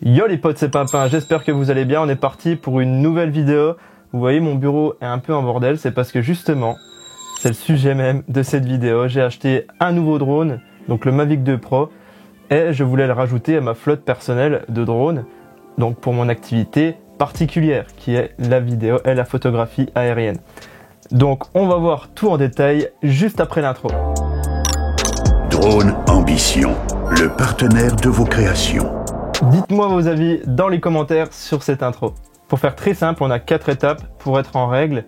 Yo les potes, c'est Pimpin, j'espère que vous allez bien, on est parti pour une nouvelle vidéo. Vous voyez, mon bureau est un peu en bordel, c'est parce que justement, c'est le sujet même de cette vidéo. J'ai acheté un nouveau drone, donc le Mavic 2 Pro, et je voulais le rajouter à ma flotte personnelle de drones, donc pour mon activité particulière, qui est la vidéo et la photographie aérienne. Donc on va voir tout en détail juste après l'intro. Drone Ambition, le partenaire de vos créations. Dites-moi vos avis dans les commentaires sur cette intro. Pour faire très simple, on a 4 étapes pour être en règle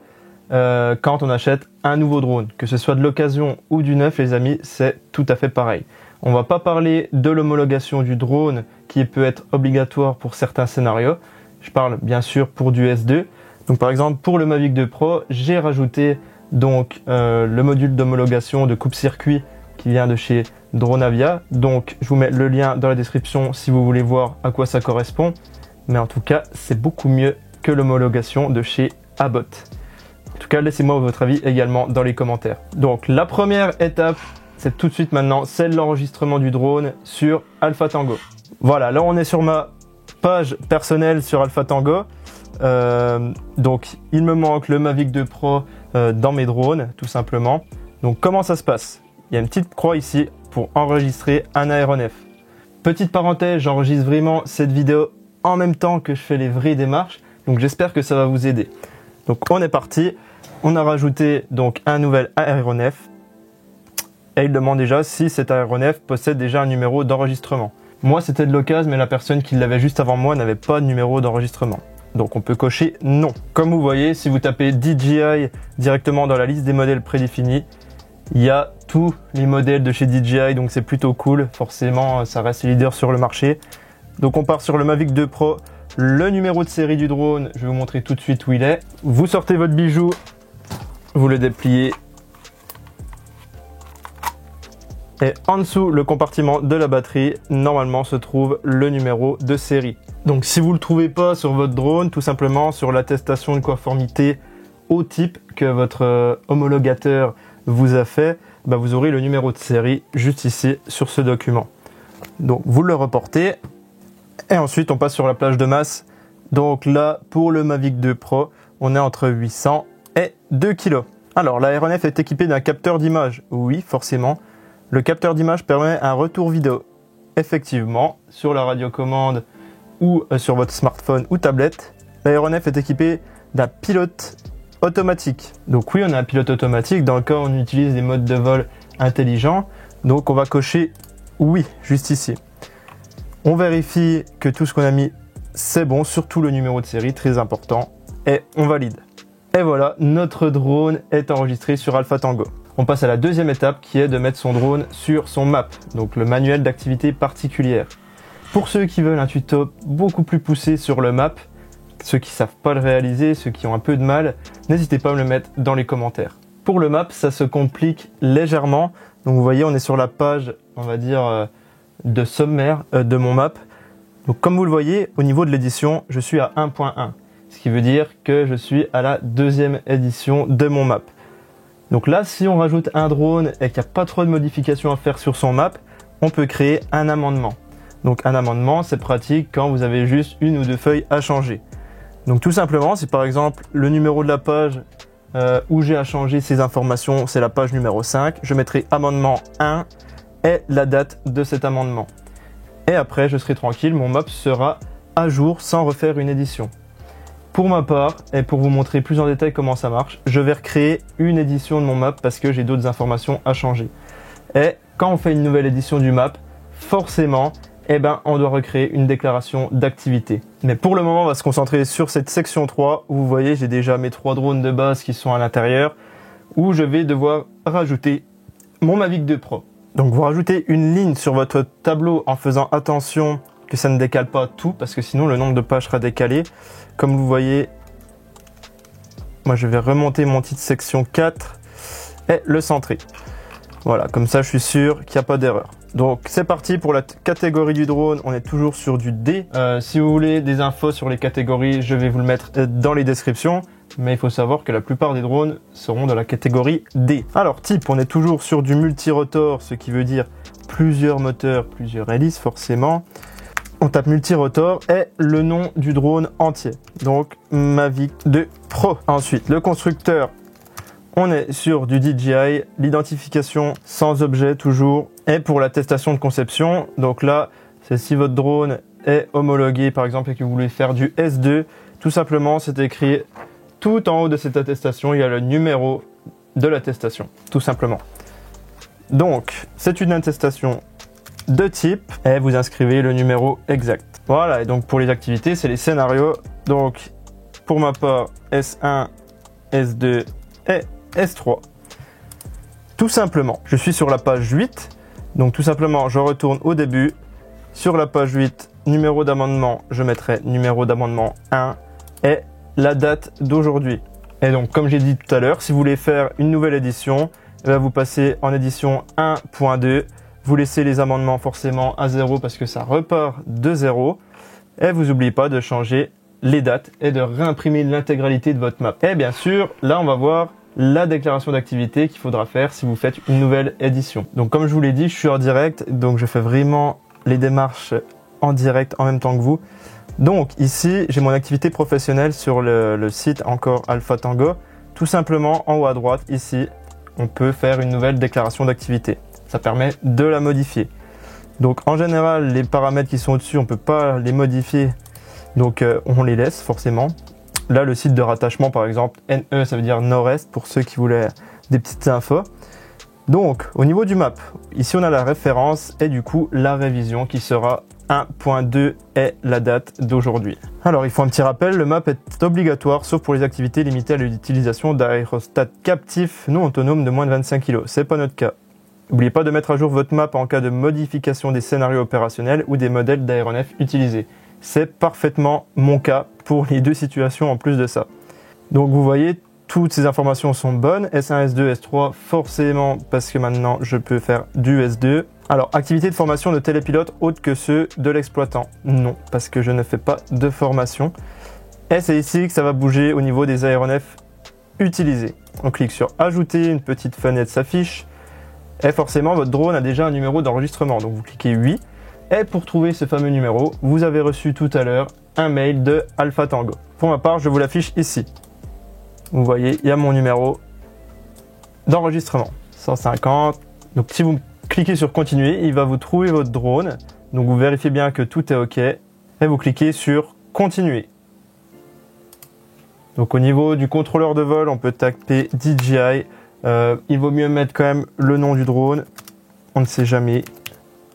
quand on achète un nouveau drone. Que ce soit de l'occasion ou du neuf, les amis, c'est tout à fait pareil. On va pas parler de l'homologation du drone qui peut être obligatoire pour certains scénarios. Je parle bien sûr pour du S2. Donc par exemple, pour le Mavic 2 Pro, j'ai rajouté donc le module d'homologation de coupe-circuit qui vient de chez Dronavia. Donc je vous mets le lien dans la description si vous voulez voir à quoi ça correspond. Mais en tout cas, c'est beaucoup mieux que l'homologation de chez Abbott. En tout cas, laissez-moi votre avis également dans les commentaires. Donc la première étape, c'est tout de suite maintenant, c'est l'enregistrement du drone sur Alpha Tango. Voilà, là on est sur ma page personnelle sur Alpha Tango. Donc il me manque le Mavic 2 Pro dans mes drones, tout simplement. Donc comment ça se passe? Il y a une petite croix ici pour enregistrer un aéronef. Petite parenthèse, j'enregistre vraiment cette vidéo en même temps que je fais les vraies démarches, donc j'espère que ça va vous aider. Donc on est parti, on a rajouté donc un nouvel aéronef et il demande déjà si cet aéronef possède déjà un numéro d'enregistrement. Moi c'était de l'occasion, mais la personne qui l'avait juste avant moi n'avait pas de numéro d'enregistrement. Donc on peut cocher non. Comme vous voyez, si vous tapez DJI directement dans la liste des modèles prédéfinis, il y a tous les modèles de chez DJI, donc c'est plutôt cool. Forcément, ça reste leader sur le marché. Donc on part sur le Mavic 2 Pro. Le numéro de série du drone, je vais vous montrer tout de suite où il est. Vous sortez votre bijou, vous le dépliez. Et en dessous, le compartiment de la batterie, normalement se trouve le numéro de série. Donc si vous ne le trouvez pas sur votre drone, tout simplement sur l'attestation de conformité au type que votre homologateur vous a fait, bah vous aurez le numéro de série juste ici sur ce document. Donc vous le reportez et ensuite on passe sur la plage de masse. Donc là pour le Mavic 2 Pro, on est entre 800 et 2 kg. Alors l'aéronef est équipé d'un capteur d'image. Oui, forcément. Le capteur d'image permet un retour vidéo. Effectivement, sur la radiocommande ou sur votre smartphone ou tablette, l'aéronef est équipé d'un pilote automatique. Donc oui, on a un pilote automatique dans le cas où on utilise des modes de vol intelligents. Donc on va cocher oui, juste ici. On vérifie que tout ce qu'on a mis, c'est bon, surtout le numéro de série, très important, et on valide. Et voilà, notre drone est enregistré sur Alpha Tango. On passe à la deuxième étape qui est de mettre son drone sur son MAP, donc le manuel d'activité particulière. Pour ceux qui veulent un tuto beaucoup plus poussé sur le MAP, ceux qui ne savent pas le réaliser, ceux qui ont un peu de mal, n'hésitez pas à me le mettre dans les commentaires. Pour le MAP, ça se complique légèrement. Donc vous voyez, on est sur la page, on va dire, de sommaire de mon MAP. Donc comme vous le voyez, au niveau de l'édition, je suis à 1.1. Ce qui veut dire que je suis à la deuxième édition de mon MAP. Donc là, si on rajoute un drone et qu'il n'y a pas trop de modifications à faire sur son MAP, on peut créer un amendement. Donc un amendement, c'est pratique quand vous avez juste une ou deux feuilles à changer. Donc tout simplement, si par exemple le numéro de la page où j'ai à changer ces informations, c'est la page numéro 5, je mettrai amendement 1 et la date de cet amendement. Et après, je serai tranquille, mon MAP sera à jour sans refaire une édition. Pour ma part, et pour vous montrer plus en détail comment ça marche, je vais recréer une édition de mon MAP parce que j'ai d'autres informations à changer. Et quand on fait une nouvelle édition du MAP, forcément, on doit recréer une déclaration d'activité. Mais pour le moment, on va se concentrer sur cette section 3 où vous voyez, j'ai déjà mes 3 drones de base qui sont à l'intérieur où je vais devoir rajouter mon Mavic 2 Pro. Donc vous rajoutez une ligne sur votre tableau en faisant attention que ça ne décale pas tout parce que sinon le nombre de pages sera décalé. Comme vous voyez, moi je vais remonter mon titre section 4 et le centrer. Voilà, comme ça je suis sûr qu'il n'y a pas d'erreur. Donc c'est parti pour la catégorie du drone, on est toujours sur du D. Si vous voulez des infos sur les catégories, je vais vous le mettre dans les descriptions. Mais il faut savoir que la plupart des drones seront dans la catégorie D. Alors type, on est toujours sur du multirotor, ce qui veut dire plusieurs moteurs, plusieurs hélices forcément. On tape multirotor et le nom du drone entier. Donc Mavic 2 Pro. Ensuite, le constructeur. On est sur du DJI, l'identification sans objet toujours. Et pour l'attestation de conception, donc là, c'est si votre drone est homologué par exemple et que vous voulez faire du S2, tout simplement c'est écrit tout en haut de cette attestation, il y a le numéro de l'attestation, tout simplement. Donc, c'est une attestation de type et vous inscrivez le numéro exact. Voilà, et donc pour les activités, c'est les scénarios. Donc, pour ma part, S1, S2 et S3. Tout simplement, je suis sur la page 8. Donc, tout simplement, je retourne au début. Sur la page 8, numéro d'amendement, je mettrai numéro d'amendement 1 et la date d'aujourd'hui. Et donc, comme j'ai dit tout à l'heure, si vous voulez faire une nouvelle édition, vous passez en édition 1.2. Vous laissez les amendements forcément à 0 parce que ça repart de 0. Et vous n'oubliez pas de changer les dates et de réimprimer l'intégralité de votre map. Et bien sûr, là, on va voir la déclaration d'activité qu'il faudra faire si vous faites une nouvelle édition. Donc, comme je vous l'ai dit, je suis en direct, donc je fais vraiment les démarches en direct en même temps que vous. Donc, ici, j'ai mon activité professionnelle sur le site encore Alpha Tango. Tout simplement, en haut à droite, ici, on peut faire une nouvelle déclaration d'activité. Ça permet de la modifier. Donc en général, les paramètres qui sont au-dessus, on ne peut pas les modifier. Donc on les laisse forcément. Là, le site de rattachement, par exemple, NE, ça veut dire nord-est pour ceux qui voulaient des petites infos. Donc au niveau du map, ici on a la référence et du coup la révision qui sera 1.2 et la date d'aujourd'hui. Alors il faut un petit rappel, le map est obligatoire sauf pour les activités limitées à l'utilisation d'aérostats captifs non autonomes de moins de 25 kg. C'est pas notre cas. N'oubliez pas de mettre à jour votre map en cas de modification des scénarios opérationnels ou des modèles d'aéronefs utilisés. C'est parfaitement mon cas pour les deux situations en plus de ça. Donc vous voyez, toutes ces informations sont bonnes. S1, S2, S3, forcément parce que maintenant je peux faire du S2. Alors, activité de formation de télépilote autre que ceux de l'exploitant. Non, parce que je ne fais pas de formation. Et c'est ici que ça va bouger au niveau des aéronefs utilisés. On clique sur ajouter, une petite fenêtre s'affiche. Et forcément, votre drone a déjà un numéro d'enregistrement. Donc vous cliquez oui. Et pour trouver ce fameux numéro, vous avez reçu tout à l'heure un mail de Alpha Tango. Pour ma part, je vous l'affiche ici. Vous voyez, il y a mon numéro d'enregistrement. 150. Donc si vous cliquez sur continuer, il va vous trouver votre drone. Donc vous vérifiez bien que tout est OK. Et vous cliquez sur continuer. Donc au niveau du contrôleur de vol, on peut taper DJI. Il vaut mieux mettre quand même le nom du drone, on ne sait jamais.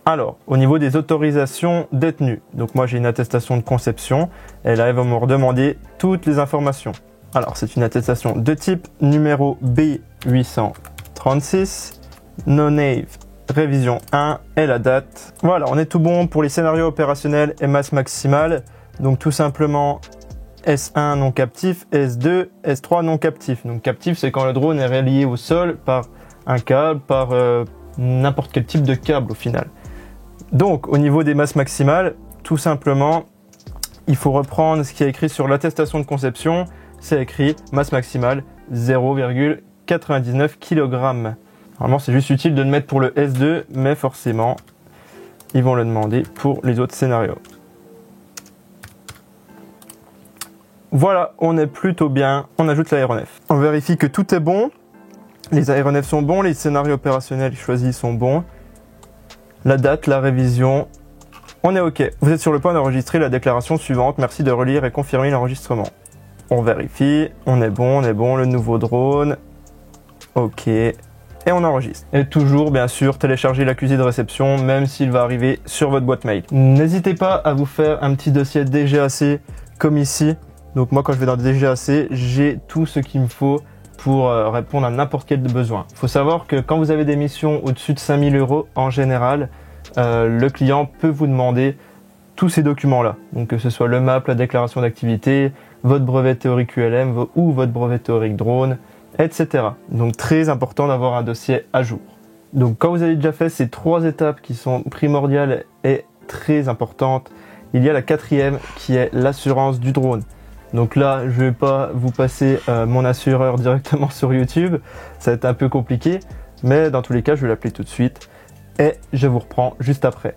Alors, au niveau des autorisations détenues, donc moi j'ai une attestation de conception, et là elle va me redemander toutes les informations. Alors c'est une attestation de type numéro B836, non-nave, révision 1 et la date. Voilà, on est tout bon pour les scénarios opérationnels et masse maximale, donc tout simplement S1 non captif, S2, S3 non captif. Donc captif, c'est quand le drone est relié au sol par un câble, par n'importe quel type de câble au final. Donc au niveau des masses maximales, tout simplement, il faut reprendre ce qui est écrit sur l'attestation de conception. C'est écrit masse maximale 0,99 kg. Normalement, c'est juste utile de le mettre pour le S2, mais forcément, ils vont le demander pour les autres scénarios. Voilà, on est plutôt bien. On ajoute l'aéronef. On vérifie que tout est bon. Les aéronefs sont bons, les scénarios opérationnels choisis sont bons. La date, la révision, on est OK. Vous êtes sur le point d'enregistrer la déclaration suivante. Merci de relire et confirmer l'enregistrement. On vérifie, on est bon, le nouveau drone. OK. Et on enregistre. Et toujours, bien sûr, télécharger l'accusé de réception, même s'il va arriver sur votre boîte mail. N'hésitez pas à vous faire un petit dossier DGAC comme ici. Donc moi, quand je vais dans DGAC, j'ai tout ce qu'il me faut pour répondre à n'importe quel besoin. Il faut savoir que quand vous avez des missions au-dessus de 5000 € en général, le client peut vous demander tous ces documents-là. Donc que ce soit le map, la déclaration d'activité, votre brevet théorique ULM ou votre brevet théorique drone, etc. Donc très important d'avoir un dossier à jour. Donc quand vous avez déjà fait ces 3 étapes qui sont primordiales et très importantes, il y a la 4e qui est l'assurance du drone. Donc là, je ne vais pas vous passer mon assureur directement sur YouTube, ça va être un peu compliqué, mais dans tous les cas, je vais l'appeler tout de suite et je vous reprends juste après.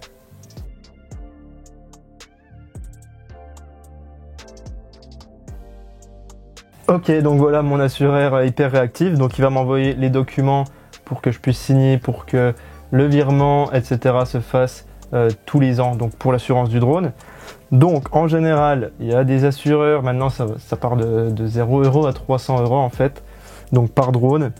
Ok, donc voilà mon assureur hyper réactif. Donc il va m'envoyer les documents pour que je puisse signer, pour que le virement, etc. se fasse tous les ans, donc pour l'assurance du drone. Donc en général, il y a des assureurs, maintenant ça part de 0 € à 300 € en fait, donc par drone.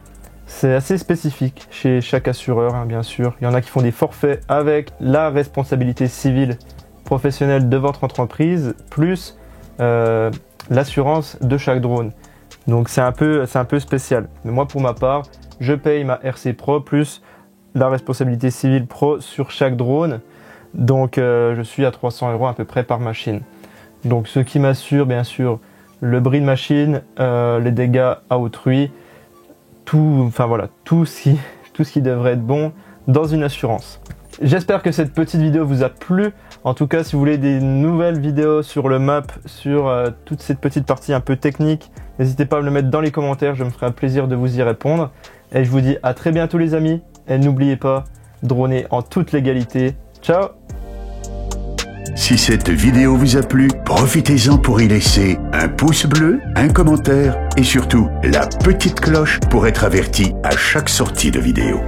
C'est assez spécifique chez chaque assureur, hein, bien sûr. Il y en a qui font des forfaits avec la responsabilité civile professionnelle de votre entreprise, plus l'assurance de chaque drone. Donc c'est un peu spécial. Mais moi pour ma part, je paye ma RC Pro plus la responsabilité civile pro sur chaque drone. Donc je suis à 300 € à peu près par machine. Donc ce qui m'assure bien sûr le bris de machine, les dégâts à autrui, tout ce qui devrait être bon dans une assurance. J'espère que cette petite vidéo vous a plu. En tout cas, si vous voulez des nouvelles vidéos sur le map, sur toute cette petite partie un peu technique, n'hésitez pas à me le mettre dans les commentaires, je me ferai un plaisir de vous y répondre. Et je vous dis à très bientôt les amis, et n'oubliez pas, dronez en toute légalité. Ciao! Si cette vidéo vous a plu, profitez-en pour y laisser un pouce bleu, un commentaire et surtout la petite cloche pour être averti à chaque sortie de vidéo.